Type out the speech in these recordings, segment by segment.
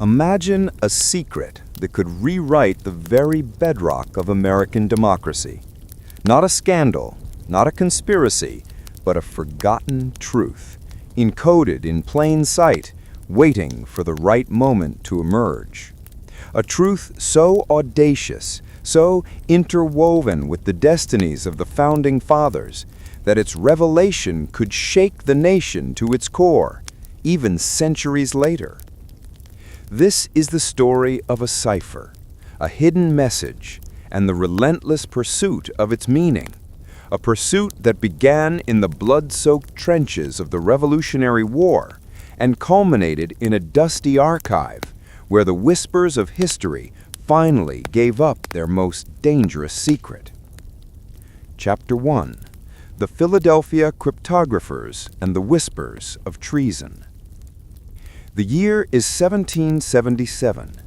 Imagine a secret that could rewrite the very bedrock of American democracy. Not a scandal, not a conspiracy, but a forgotten truth, encoded in plain sight, waiting for the right moment to emerge. A truth so audacious, so interwoven with the destinies of the Founding Fathers, that its revelation could shake the nation to its core, even centuries later. This is the story of a cipher, a hidden message, and the relentless pursuit of its meaning. A pursuit that began in the blood-soaked trenches of the Revolutionary War and culminated in a dusty archive where the whispers of history finally gave up their most dangerous secret. Chapter 1. The Philadelphia Cryptographers and the Whispers of Treason. The year is 1777.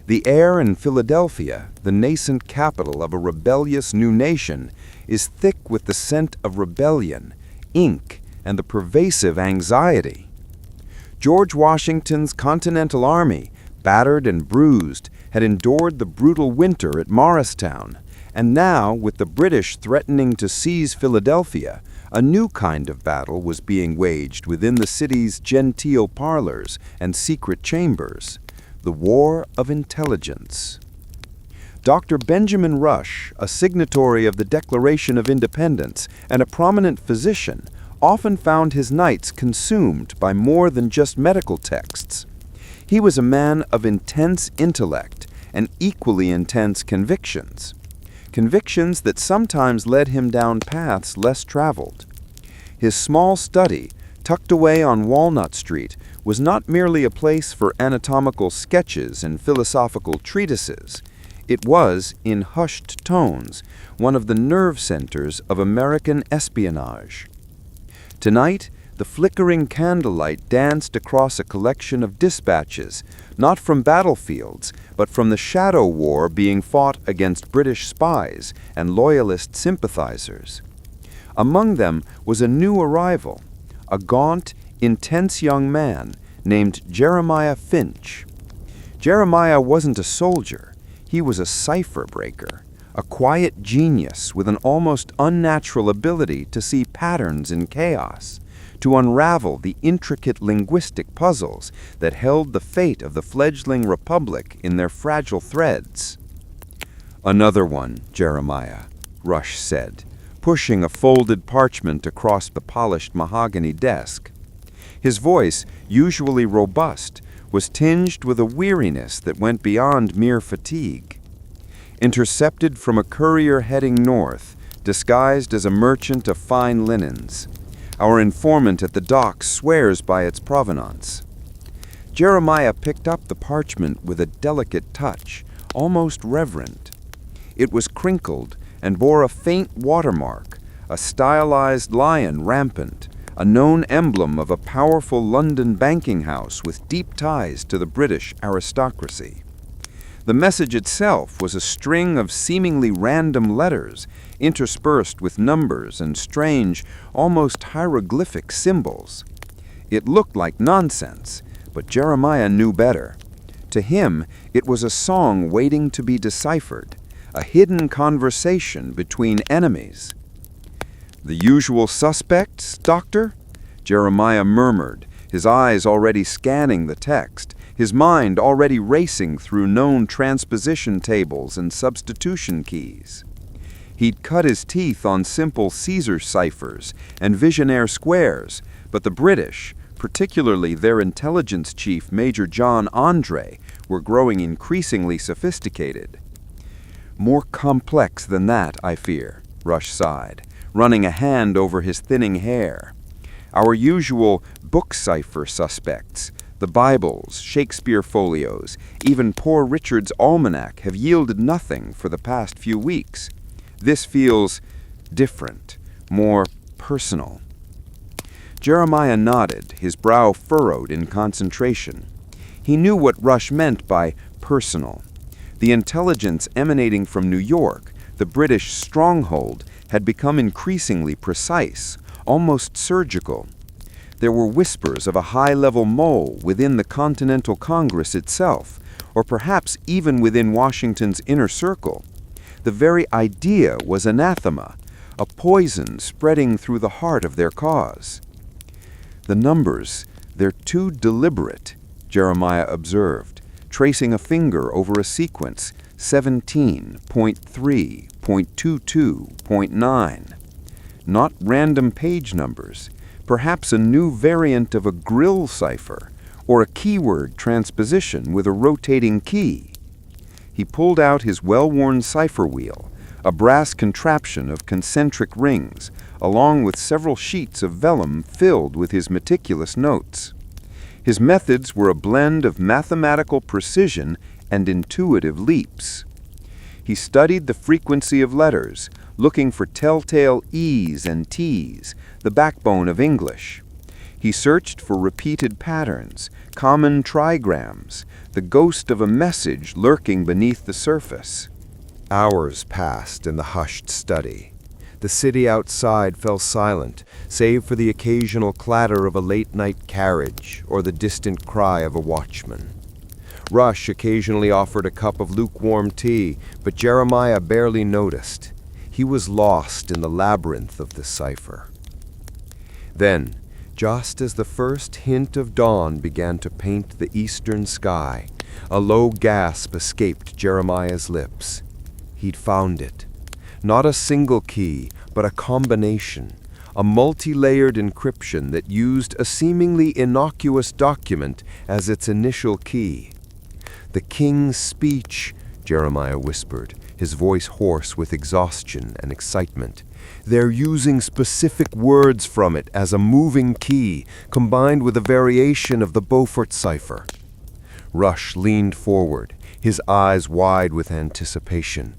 The air in Philadelphia, the nascent capital of a rebellious new nation, is thick with the scent of rebellion, ink, and the pervasive anxiety. George Washington's Continental Army, battered and bruised, had endured the brutal winter at Morristown, and now, with the British threatening to seize Philadelphia, a new kind of battle was being waged within the city's genteel parlors and secret chambers, the War of Intelligence. Dr. Benjamin Rush, a signatory of the Declaration of Independence and a prominent physician, often found his nights consumed by more than just medical texts. He was a man of intense intellect and equally intense convictions. Convictions that sometimes led him down paths less traveled. His small study, tucked away on Walnut Street, was not merely a place for anatomical sketches and philosophical treatises. It was, in hushed tones, one of the nerve centers of American espionage. Tonight, the flickering candlelight danced across a collection of dispatches, not from battlefields, but from the shadow war being fought against British spies and Loyalist sympathizers. Among them was a new arrival, a gaunt, intense young man named Jeremiah Finch. Jeremiah wasn't a soldier, he was a cipher breaker, a quiet genius with an almost unnatural ability to see patterns in chaos, to unravel the intricate linguistic puzzles that held the fate of the fledgling republic in their fragile threads. "Another one, Jeremiah," Rush said, pushing a folded parchment across the polished mahogany desk. His voice, usually robust, was tinged with a weariness that went beyond mere fatigue. Intercepted from a courier heading north, disguised as a merchant of fine linens. Our informant at the dock swears by its provenance. Jeremiah picked up the parchment with a delicate touch, almost reverent. It was crinkled and bore a faint watermark, a stylized lion rampant, a known emblem of a powerful London banking house with deep ties to the British aristocracy. The message itself was a string of seemingly random letters, interspersed with numbers and strange, almost hieroglyphic symbols. It looked like nonsense, but Jeremiah knew better. To him, it was a song waiting to be deciphered, a hidden conversation between enemies. "The usual suspects, Doctor?" Jeremiah murmured, his eyes already scanning the text, his mind already racing through known transposition tables and substitution keys. He'd cut his teeth on simple Caesar ciphers and visionaire squares, but the British, particularly their intelligence chief Major John Andre, were growing increasingly sophisticated. "More complex than that, I fear," Rush sighed, running a hand over his thinning hair. "Our usual book cipher suspects, the Bibles, Shakespeare folios, even Poor Richard's Almanac have yielded nothing for the past few weeks. This feels different, more personal." Jeremiah nodded, his brow furrowed in concentration. He knew what Rush meant by personal. The intelligence emanating from New York, the British stronghold, had become increasingly precise, almost surgical. There were whispers of a high-level mole within the Continental Congress itself, or perhaps even within Washington's inner circle. The very idea was anathema, a poison spreading through the heart of their cause. "The numbers, they're too deliberate," Jeremiah observed, tracing a finger over a sequence, 17.3.22.9. Not random page numbers, perhaps a new variant of a grill cipher, or a keyword transposition with a rotating key. He pulled out his well-worn cipher wheel, a brass contraption of concentric rings, along with several sheets of vellum filled with his meticulous notes. His methods were a blend of mathematical precision and intuitive leaps. He studied the frequency of letters, looking for telltale E's and T's, the backbone of English. He searched for repeated patterns, common trigrams, the ghost of a message lurking beneath the surface. Hours passed in the hushed study. The city outside fell silent, save for the occasional clatter of a late-night carriage or the distant cry of a watchman. Rush occasionally offered a cup of lukewarm tea, but Jeremiah barely noticed. He was lost in the labyrinth of the cipher. Then, just as the first hint of dawn began to paint the eastern sky, a low gasp escaped Jeremiah's lips. He'd found it. Not a single key, but a combination, a multi-layered encryption that used a seemingly innocuous document as its initial key. "The king's speech," Jeremiah whispered, his voice hoarse with exhaustion and excitement. "They're using specific words from it as a moving key, combined with a variation of the Beaufort cipher." Rush leaned forward, his eyes wide with anticipation.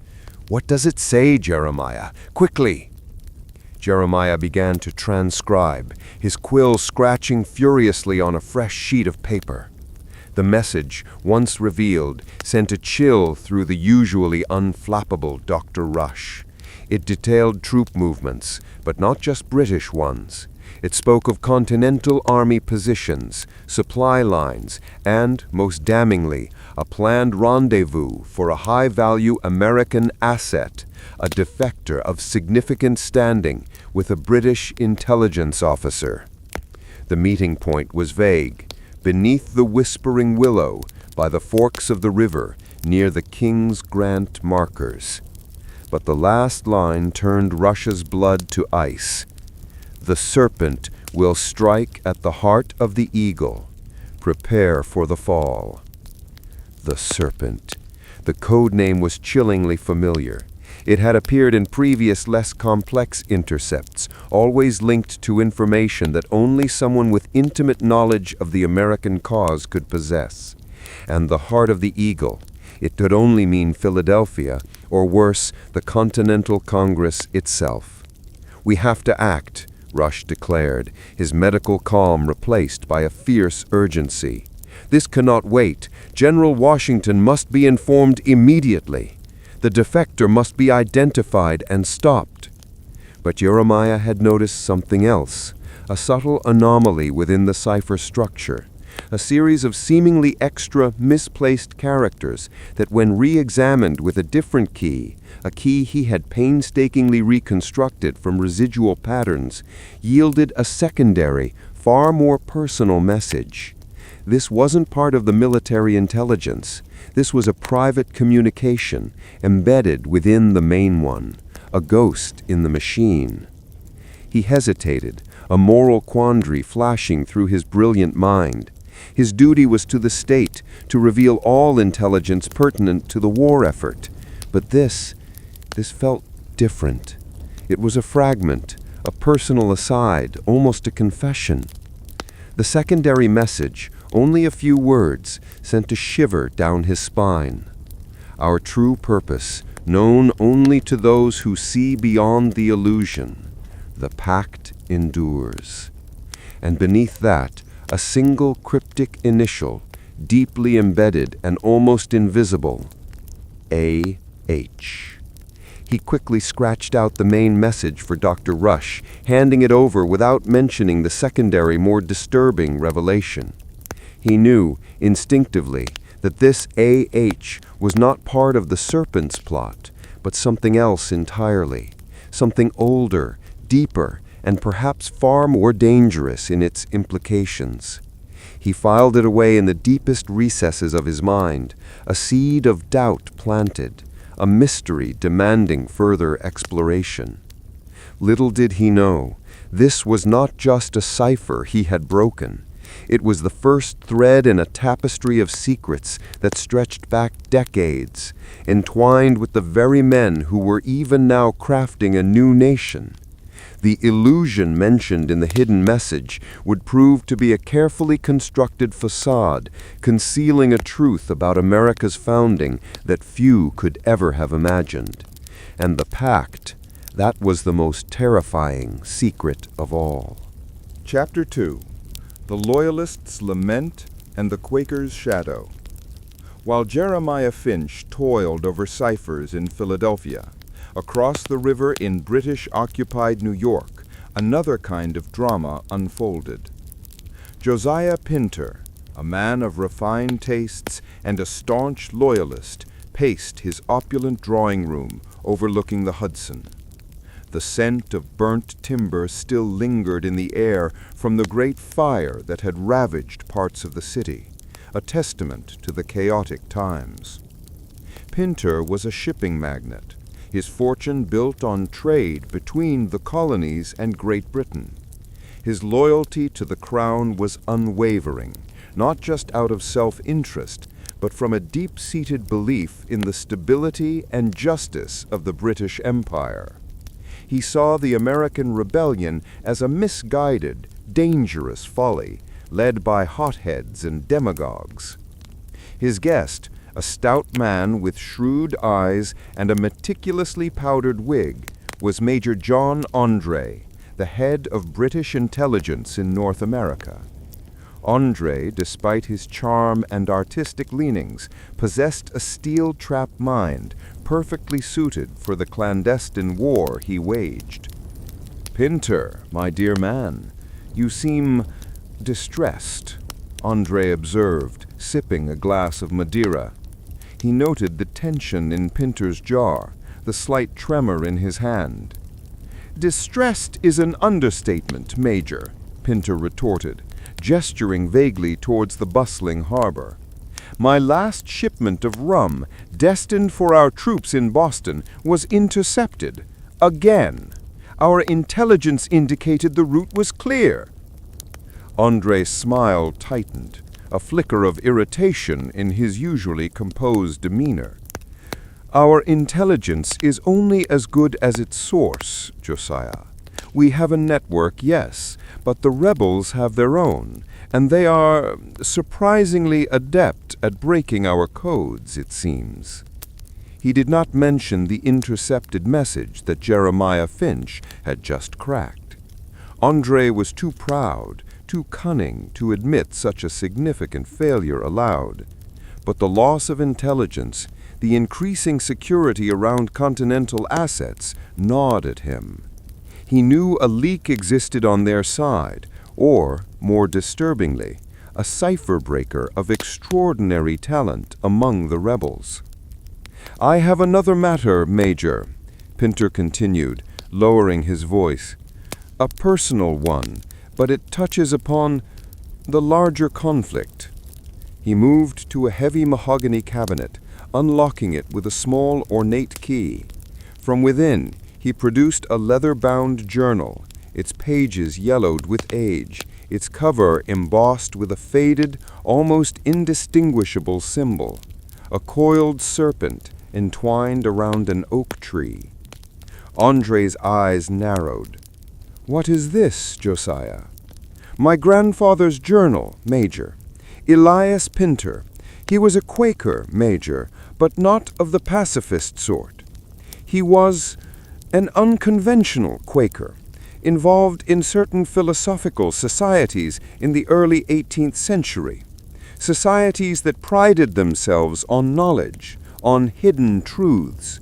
"What does it say, Jeremiah? Quickly!" Jeremiah began to transcribe, his quill scratching furiously on a fresh sheet of paper. The message, once revealed, sent a chill through the usually unflappable Dr. Rush. It detailed troop movements, but not just British ones. It spoke of Continental Army positions, supply lines, and, most damningly, a planned rendezvous for a high-value American asset, a defector of significant standing with a British intelligence officer. The meeting point was vague, beneath the whispering willow, by the forks of the river, near the King's Grant markers. But the last line turned Rush's blood to ice. "The serpent will strike at the heart of the eagle. Prepare for the fall." The serpent. The code name was chillingly familiar. It had appeared in previous, less complex intercepts, always linked to information that only someone with intimate knowledge of the American cause could possess. And the heart of the eagle. It could only mean Philadelphia, or worse, the Continental Congress itself. "We have to act," Rush declared, his medical calm replaced by a fierce urgency. "This cannot wait. General Washington must be informed immediately. The defector must be identified and stopped." But Jeremiah had noticed something else, a subtle anomaly within the cipher structure, a series of seemingly extra, misplaced characters that, when re-examined with a different key, a key he had painstakingly reconstructed from residual patterns, yielded a secondary, far more personal message. This wasn't part of the military intelligence. This was a private communication, embedded within the main one, a ghost in the machine. He hesitated, a moral quandary flashing through his brilliant mind. His duty was to the state, to reveal all intelligence pertinent to the war effort. But this felt different. It was a fragment, a personal aside, almost a confession. The secondary message, only a few words, sent a shiver down his spine. "Our true purpose, known only to those who see beyond the illusion. The pact endures." And beneath that, a single cryptic initial, deeply embedded and almost invisible. A.H. He quickly scratched out the main message for Dr. Rush, handing it over without mentioning the secondary, more disturbing revelation. He knew, instinctively, that this AH was not part of the Serpent's plot, but something else entirely, something older, deeper, and perhaps far more dangerous in its implications. He filed it away in the deepest recesses of his mind, a seed of doubt planted, a mystery demanding further exploration. Little did he know, this was not just a cipher he had broken. It was the first thread in a tapestry of secrets that stretched back decades, entwined with the very men who were even now crafting a new nation. The illusion mentioned in the hidden message would prove to be a carefully constructed facade, concealing a truth about America's founding that few could ever have imagined. And the pact, that was the most terrifying secret of all. Chapter 2. The Loyalists' Lament and the Quaker's Shadow. While Jeremiah Finch toiled over ciphers in Philadelphia, across the river in British-occupied New York, another kind of drama unfolded. Josiah Pinter, a man of refined tastes and a staunch loyalist, paced his opulent drawing room overlooking the Hudson. The scent of burnt timber still lingered in the air from the great fire that had ravaged parts of the city, a testament to the chaotic times. Pinter was a shipping magnate, his fortune built on trade between the colonies and Great Britain. His loyalty to the crown was unwavering, not just out of self-interest, but from a deep-seated belief in the stability and justice of the British Empire. He saw the American rebellion as a misguided, dangerous folly, led by hotheads and demagogues. His guest, a stout man with shrewd eyes and a meticulously powdered wig, was Major John Andre, the head of British intelligence in North America. Andre, despite his charm and artistic leanings, possessed a steel-trap mind perfectly suited for the clandestine war he waged. "Pinter, my dear man, you seem distressed," Andre observed, sipping a glass of Madeira. He noted the tension in Pinter's jar, the slight tremor in his hand. "Distressed is an understatement, Major," Pinter retorted, gesturing vaguely towards the bustling harbor. "My last shipment of rum, destined for our troops in Boston, was intercepted. Again. Our intelligence indicated the route was clear." Andre's smile tightened, a flicker of irritation in his usually composed demeanor. "Our intelligence is only as good as its source, Josiah. We have a network, yes, but the rebels have their own, and they are surprisingly adept at breaking our codes, it seems." He did not mention the intercepted message that Jeremiah Finch had just cracked. Andre was too proud, too cunning to admit such a significant failure aloud. But the loss of intelligence, the increasing security around continental assets, gnawed at him. He knew a leak existed on their side, or, more disturbingly, a cipher breaker of extraordinary talent among the rebels. "I have another matter, Major," Pinter continued, lowering his voice. "A personal one, but it touches upon the larger conflict." He moved to a heavy mahogany cabinet, unlocking it with a small ornate key. From within, he produced a leather-bound journal, its pages yellowed with age, its cover embossed with a faded, almost indistinguishable symbol, a coiled serpent entwined around an oak tree. Andre's eyes narrowed. "What is this, Josiah?" "My grandfather's journal, Major. Elias Pinter. He was a Quaker, Major, but not of the pacifist sort. He was an unconventional Quaker, involved in certain philosophical societies in the early 18th century, societies that prided themselves on knowledge, on hidden truths."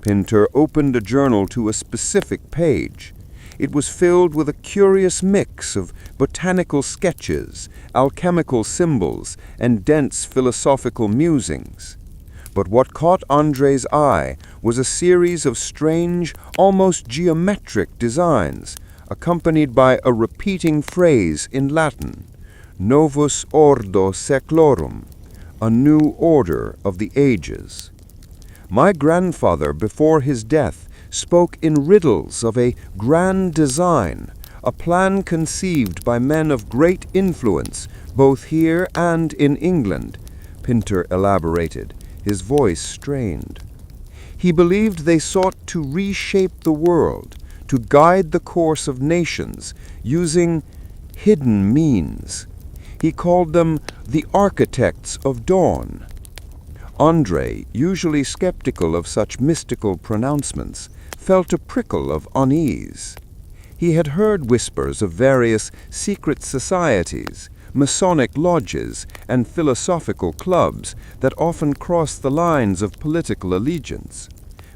Pinter opened a journal to a specific page. It was filled with a curious mix of botanical sketches, alchemical symbols, and dense philosophical musings. But what caught Andre's eye was a series of strange, almost geometric designs, accompanied by a repeating phrase in Latin, Novus Ordo Seclorum, a new order of the ages. My grandfather, before his death, spoke in riddles of a grand design, a plan conceived by men of great influence, both here and in England, Pinter elaborated, his voice strained. He believed they sought to reshape the world, to guide the course of nations, using hidden means. He called them the architects of dawn. Andre, usually skeptical of such mystical pronouncements, felt a prickle of unease. He had heard whispers of various secret societies, Masonic lodges, and philosophical clubs that often crossed the lines of political allegiance.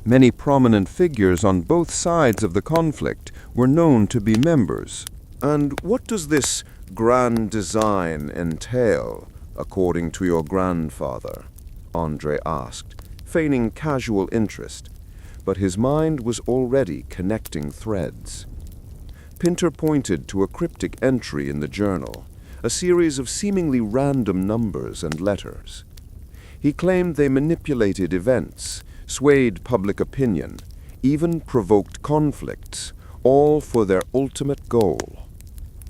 Many prominent figures on both sides of the conflict were known to be members. And what does this grand design entail, according to your grandfather? Andre asked, feigning casual interest, but his mind was already connecting threads. Pinter pointed to a cryptic entry in the journal, a series of seemingly random numbers and letters. He claimed they manipulated events, swayed public opinion, even provoked conflicts, all for their ultimate goal.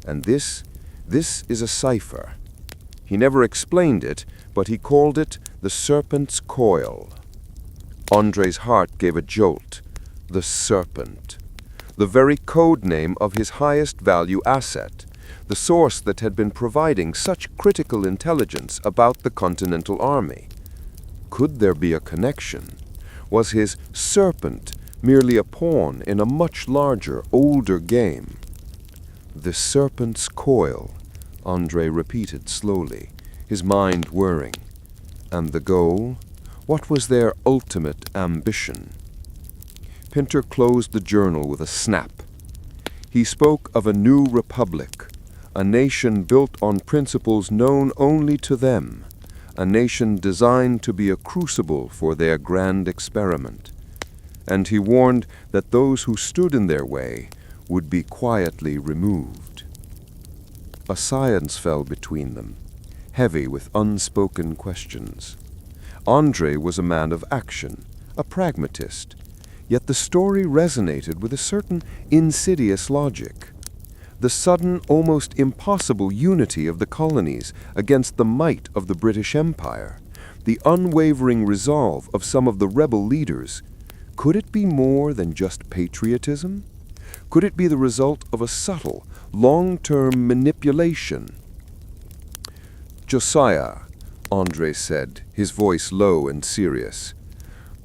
And this is a cipher. He never explained it, but he called it the serpent's coil. Andre's heart gave a jolt. The serpent. The very code name of his highest value asset, the source that had been providing such critical intelligence about the Continental Army. Could there be a connection? Was his serpent merely a pawn in a much larger, older game? The serpent's coil, Andre repeated slowly, his mind whirring. And the goal? What was their ultimate ambition? Pinter closed the journal with a snap. He spoke of a new republic, a nation built on principles known only to them, a nation designed to be a crucible for their grand experiment. And he warned that those who stood in their way would be quietly removed. A silence fell between them, heavy with unspoken questions. Andre was a man of action, a pragmatist, yet the story resonated with a certain insidious logic. The sudden, almost impossible unity of the colonies against the might of the British Empire, the unwavering resolve of some of the rebel leaders. Could it be more than just patriotism? Could it be the result of a subtle, long-term manipulation? Josiah, Andre said, his voice low and serious,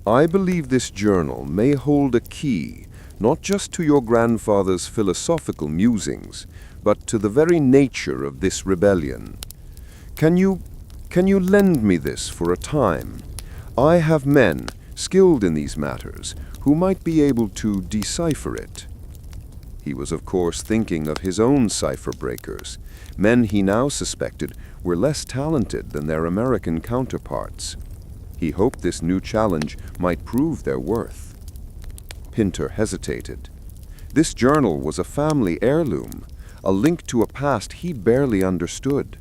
I believe this journal may hold a key, not just to your grandfather's philosophical musings, but to the very nature of this rebellion. Can you lend me this for a time? I have men, skilled in these matters, who might be able to decipher it. He was, of course, thinking of his own cipher breakers, men he now suspected were less talented than their American counterparts. He hoped this new challenge might prove their worth. Pinter hesitated. This journal was a family heirloom, a link to a past he barely understood.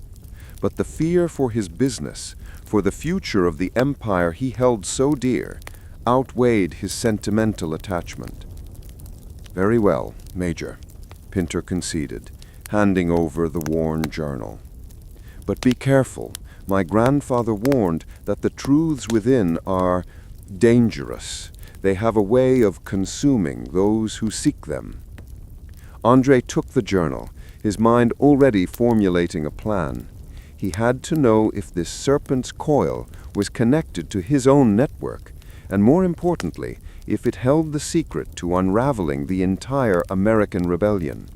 But the fear for his business, for the future of the empire he held so dear, outweighed his sentimental attachment. Very well, Major, Pinter conceded, handing over the worn journal. But be careful. My grandfather warned that the truths within are dangerous. They have a way of consuming those who seek them. Andre took the journal, his mind already formulating a plan. He had to know if this serpent's coil was connected to his own network, and more importantly, if it held the secret to unraveling the entire American rebellion.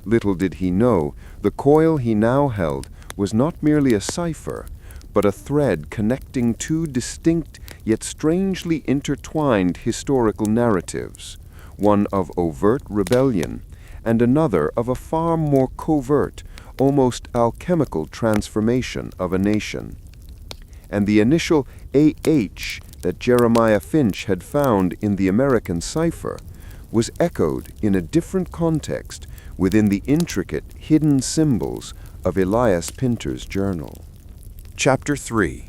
Little did he know, the coil he now held was not merely a cipher, but a thread connecting two distinct yet strangely intertwined historical narratives, one of overt rebellion and another of a far more covert, almost alchemical transformation of a nation. And the initial AH that Jeremiah Finch had found in the American cipher was echoed in a different context within the intricate hidden symbols of Elias Pinter's journal. Chapter 3: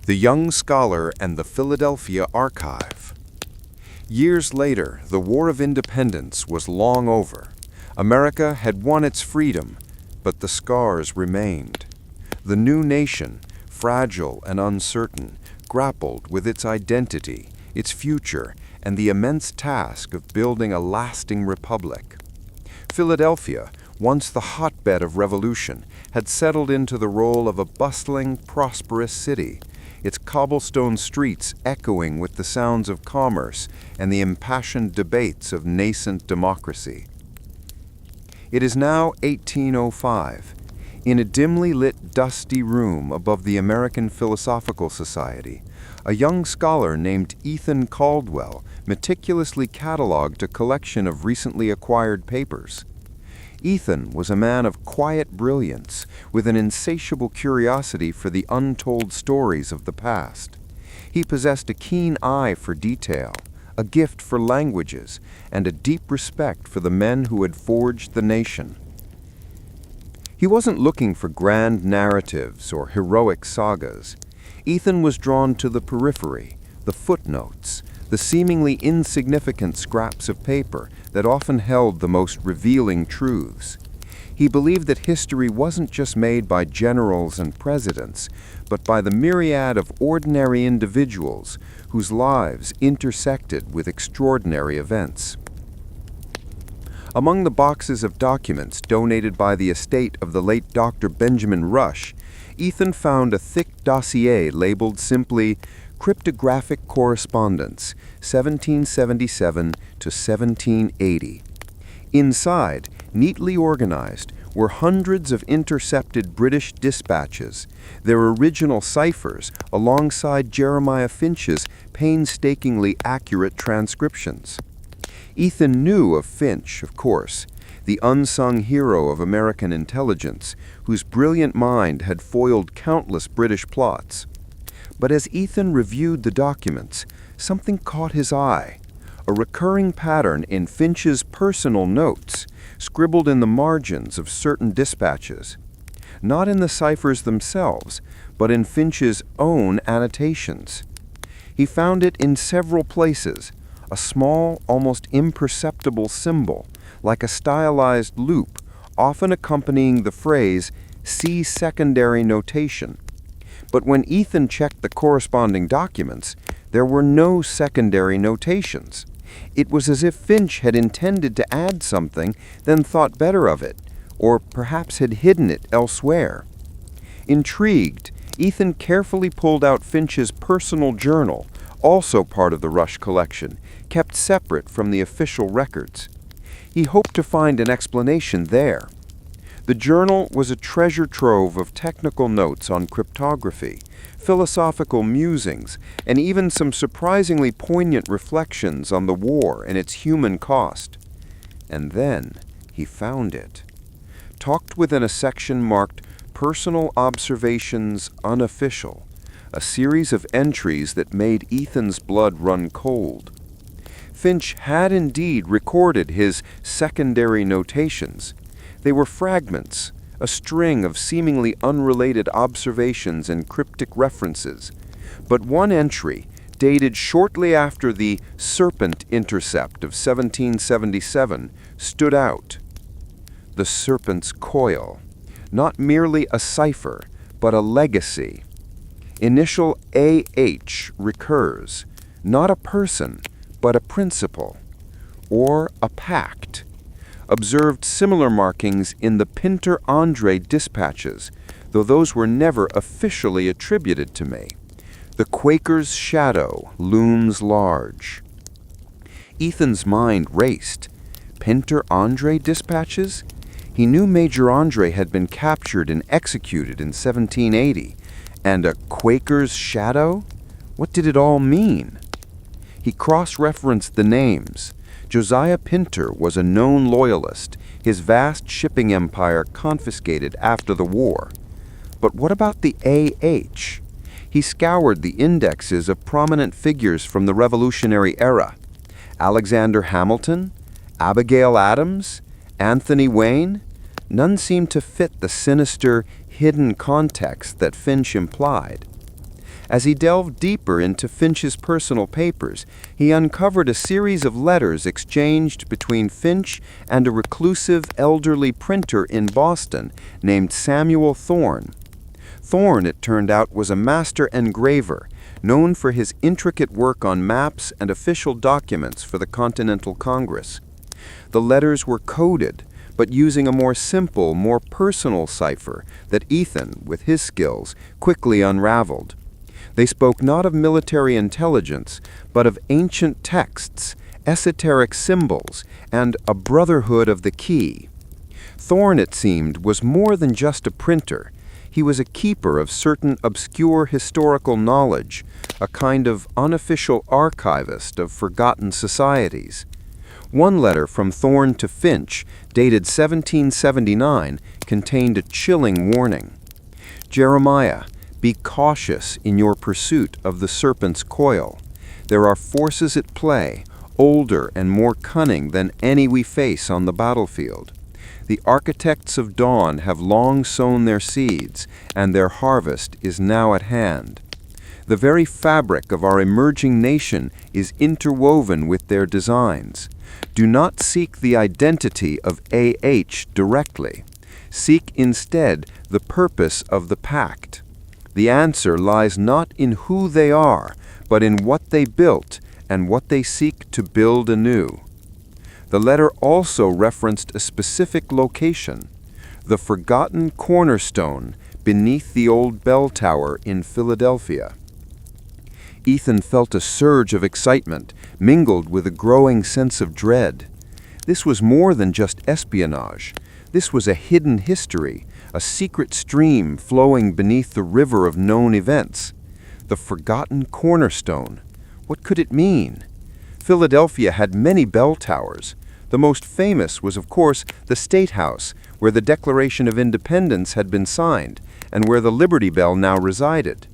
The Young Scholar and the Philadelphia Archive. Years later, the War of Independence was long over. America had won its freedom, but the scars remained. The new nation, fragile and uncertain, grappled with its identity, its future, and the immense task of building a lasting republic. Philadelphia, once the hotbed of revolution, had settled into the role of a bustling, prosperous city, its cobblestone streets echoing with the sounds of commerce and the impassioned debates of nascent democracy. It is now 1805. In a dimly lit, dusty room above the American Philosophical Society, a young scholar named Ethan Caldwell meticulously cataloged a collection of recently acquired papers. Ethan was a man of quiet brilliance, with an insatiable curiosity for the untold stories of the past. He possessed a keen eye for detail, a gift for languages, and a deep respect for the men who had forged the nation. He wasn't looking for grand narratives or heroic sagas. Ethan was drawn to the periphery, the footnotes, the seemingly insignificant scraps of paper that often held the most revealing truths. He believed that history wasn't just made by generals and presidents, but by the myriad of ordinary individuals whose lives intersected with extraordinary events. Among the boxes of documents donated by the estate of the late Dr. Benjamin Rush, Ethan found a thick dossier labeled simply Cryptographic Correspondence, 1777 to 1780. Inside, neatly organized, were hundreds of intercepted British dispatches, their original ciphers alongside Jeremiah Finch's painstakingly accurate transcriptions. Ethan knew of Finch, of course, the unsung hero of American intelligence, whose brilliant mind had foiled countless British plots. But as Ethan reviewed the documents, something caught his eye, a recurring pattern in Finch's personal notes, scribbled in the margins of certain dispatches. Not in the ciphers themselves, but in Finch's own annotations. He found it in several places, a small, almost imperceptible symbol, like a stylized loop, often accompanying the phrase, "See secondary notation." But when Ethan checked the corresponding documents, there were no secondary notations. It was as if Finch had intended to add something, then thought better of it, or perhaps had hidden it elsewhere. Intrigued, Ethan carefully pulled out Finch's personal journal, also part of the Rush collection, kept separate from the official records. He hoped to find an explanation there. The journal was a treasure trove of technical notes on cryptography, philosophical musings, and even some surprisingly poignant reflections on the war and its human cost. And then he found it. Tucked within a section marked Personal Observations Unofficial, a series of entries that made Ethan's blood run cold. Finch had indeed recorded his secondary notations. They were fragments, a string of seemingly unrelated observations and cryptic references. But one entry, dated shortly after the Serpent intercept of 1777, stood out. The Serpent's coil, not merely a cipher, but a legacy. Initial AH recurs, not a person, but a principle, or a pact. Observed similar markings in the Pinter-Andre dispatches, though those were never officially attributed to me. The Quaker's shadow looms large. Ethan's mind raced. Pinter-Andre dispatches? He knew Major Andre had been captured and executed in 1780, and a Quaker's shadow? What did it all mean? He cross-referenced the names. Josiah Pinter was a known loyalist, his vast shipping empire confiscated after the war. But what about the A.H.? He scoured the indexes of prominent figures from the Revolutionary era. Alexander Hamilton, Abigail Adams, Anthony Wayne? None seemed to fit the sinister, hidden context that Finch implied. As he delved deeper into Finch's personal papers, he uncovered a series of letters exchanged between Finch and a reclusive elderly printer in Boston named Samuel Thorne. Thorne, it turned out, was a master engraver, known for his intricate work on maps and official documents for the Continental Congress. The letters were coded, but using a more simple, more personal cipher that Ethan, with his skills, quickly unraveled. They spoke not of military intelligence, but of ancient texts, esoteric symbols, and a brotherhood of the key. Thorne, it seemed, was more than just a printer. He was a keeper of certain obscure historical knowledge, a kind of unofficial archivist of forgotten societies. One letter from Thorne to Finch, dated 1779, contained a chilling warning. Jeremiah, be cautious in your pursuit of the serpent's coil. There are forces at play, older and more cunning than any we face on the battlefield. The architects of dawn have long sown their seeds, and their harvest is now at hand. The very fabric of our emerging nation is interwoven with their designs. Do not seek the identity of A.H. directly. Seek instead the purpose of the pact. The answer lies not in who they are, but in what they built and what they seek to build anew. The letter also referenced a specific location, the forgotten cornerstone beneath the old bell tower in Philadelphia. Ethan felt a surge of excitement, mingled with a growing sense of dread. This was more than just espionage. This was a hidden history, a secret stream flowing beneath the river of known events. The forgotten cornerstone. What could it mean? Philadelphia had many bell towers. The most famous was, of course, the State House, where the Declaration of Independence had been signed, and where the Liberty Bell now resided.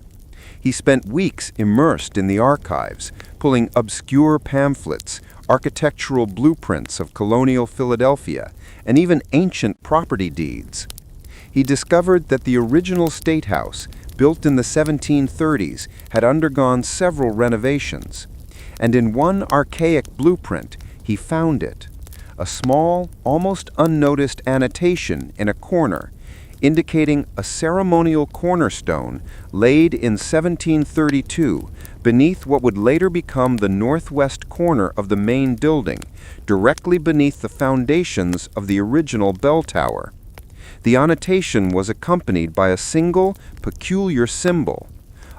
He spent weeks immersed in the archives, pulling obscure pamphlets, architectural blueprints of colonial Philadelphia, and even ancient property deeds. He discovered that the original State House, built in the 1730s, had undergone several renovations. And in one archaic blueprint, he found it. A small, almost unnoticed annotation in a corner, indicating a ceremonial cornerstone laid in 1732 beneath what would later become the northwest corner of the main building, directly beneath the foundations of the original bell tower. The annotation was accompanied by a single, peculiar symbol,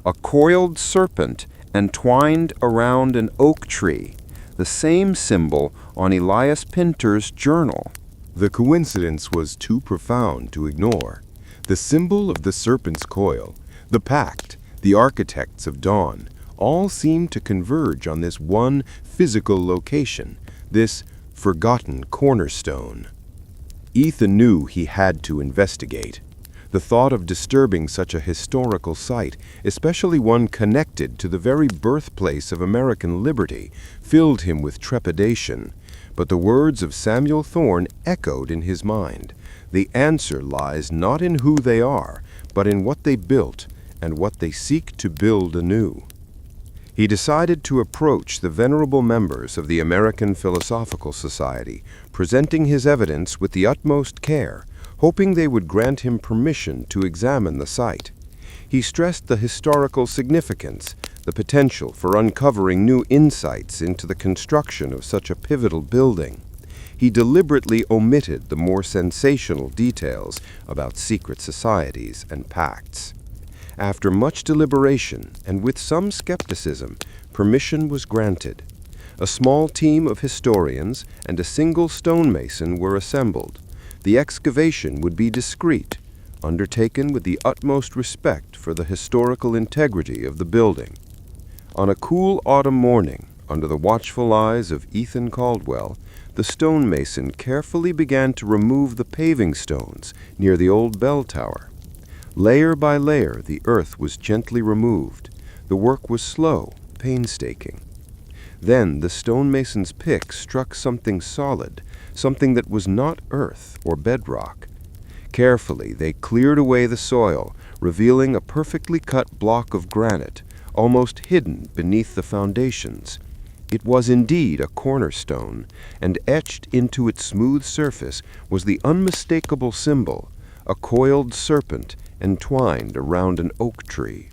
a coiled serpent entwined around an oak tree, the same symbol on Elias Pinter's journal. The coincidence was too profound to ignore. The symbol of the serpent's coil, the pact, the architects of dawn, all seemed to converge on this one physical location, this forgotten cornerstone. Ethan knew he had to investigate. The thought of disturbing such a historical site, especially one connected to the very birthplace of American liberty, filled him with trepidation. But the words of Samuel Thorne echoed in his mind. The answer lies not in who they are, but in what they built and what they seek to build anew. He decided to approach the venerable members of the American Philosophical Society, presenting his evidence with the utmost care, hoping they would grant him permission to examine the site. He stressed the historical significance, the potential for uncovering new insights into the construction of such a pivotal building. He deliberately omitted the more sensational details about secret societies and pacts. After much deliberation and with some skepticism, permission was granted. A small team of historians and a single stonemason were assembled. The excavation would be discreet, undertaken with the utmost respect for the historical integrity of the building. On a cool autumn morning, under the watchful eyes of Ethan Caldwell, the stonemason carefully began to remove the paving stones near the old bell tower. Layer by layer, the earth was gently removed. The work was slow, painstaking. Then the stonemason's pick struck something solid, something that was not earth or bedrock. Carefully, they cleared away the soil, revealing a perfectly cut block of granite, almost hidden beneath the foundations. It was indeed a cornerstone, and etched into its smooth surface was the unmistakable symbol, a coiled serpent entwined around an oak tree.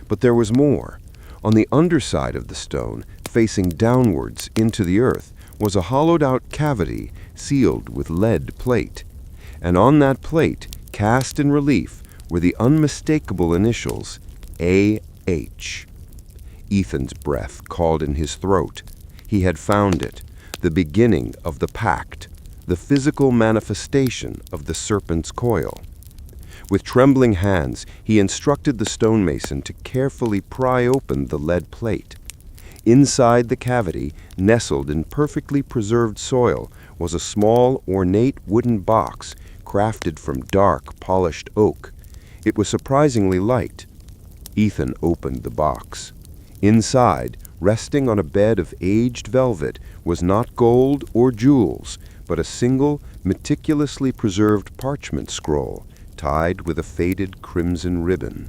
But there was more. On the underside of the stone, facing downwards into the earth, was a hollowed-out cavity sealed with lead plate. And on that plate, cast in relief, were the unmistakable initials A.H. Ethan's breath called in his throat. He had found it, the beginning of the pact, the physical manifestation of the serpent's coil. With trembling hands, he instructed the stonemason to carefully pry open the lead plate. Inside the cavity, nestled in perfectly preserved soil, was a small, ornate wooden box crafted from dark, polished oak. It was surprisingly light. Ethan opened the box. Inside, resting on a bed of aged velvet, was not gold or jewels, but a single, meticulously preserved parchment scroll, tied with a faded crimson ribbon.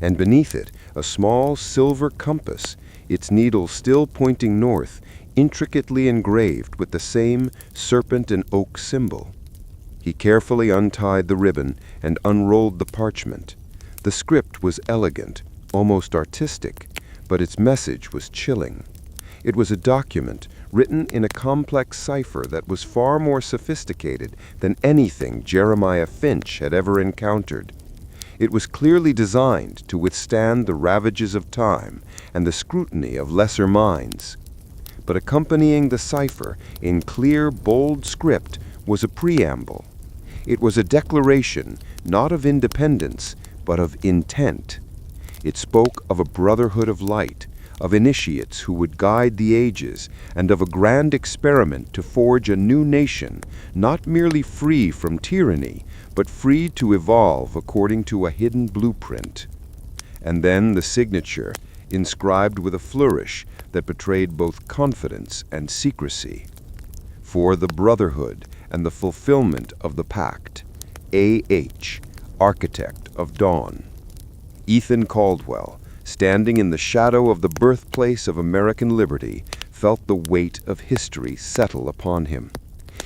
And beneath it, a small silver compass, its needle still pointing north, intricately engraved with the same serpent and oak symbol. He carefully untied the ribbon and unrolled the parchment. The script was elegant, almost artistic, but its message was chilling. It was a document written in a complex cipher that was far more sophisticated than anything Jeremiah Finch had ever encountered. It was clearly designed to withstand the ravages of time and the scrutiny of lesser minds. But accompanying the cipher in clear, bold script was a preamble. It was a declaration not of independence, but of intent. It spoke of a brotherhood of light, of initiates who would guide the ages, and of a grand experiment to forge a new nation, not merely free from tyranny, but free to evolve according to a hidden blueprint. And then the signature, inscribed with a flourish that betrayed both confidence and secrecy. For the brotherhood and the fulfillment of the pact, A.H., Architect of Dawn. Ethan Caldwell, standing in the shadow of the birthplace of American liberty, felt the weight of history settle upon him.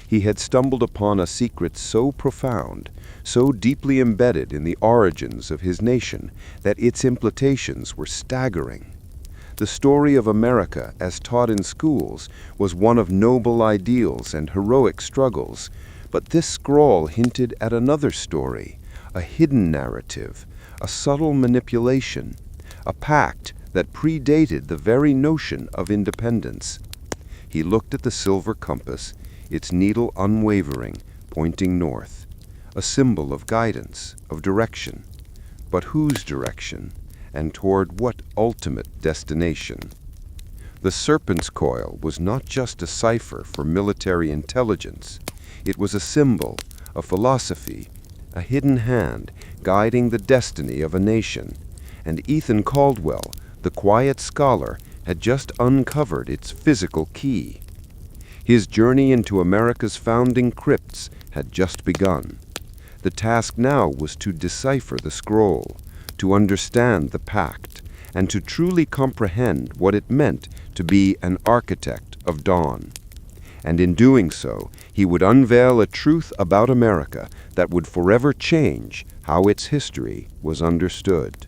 He had stumbled upon a secret so profound, so deeply embedded in the origins of his nation, that its implications were staggering. The story of America, as taught in schools, was one of noble ideals and heroic struggles, but this scroll hinted at another story, a hidden narrative, a subtle manipulation, a pact that predated the very notion of independence. He looked at the silver compass, its needle unwavering, pointing north, a symbol of guidance, of direction. But whose direction, and toward what ultimate destination? The serpent's coil was not just a cipher for military intelligence. It was a symbol, a philosophy, a hidden hand guiding the destiny of a nation. And Ethan Caldwell, the quiet scholar, had just uncovered its physical key. His journey into America's founding crypts had just begun. The task now was to decipher the scroll, to understand the pact, and to truly comprehend what it meant to be an architect of dawn. And in doing so, he would unveil a truth about America that would forever change how its history was understood.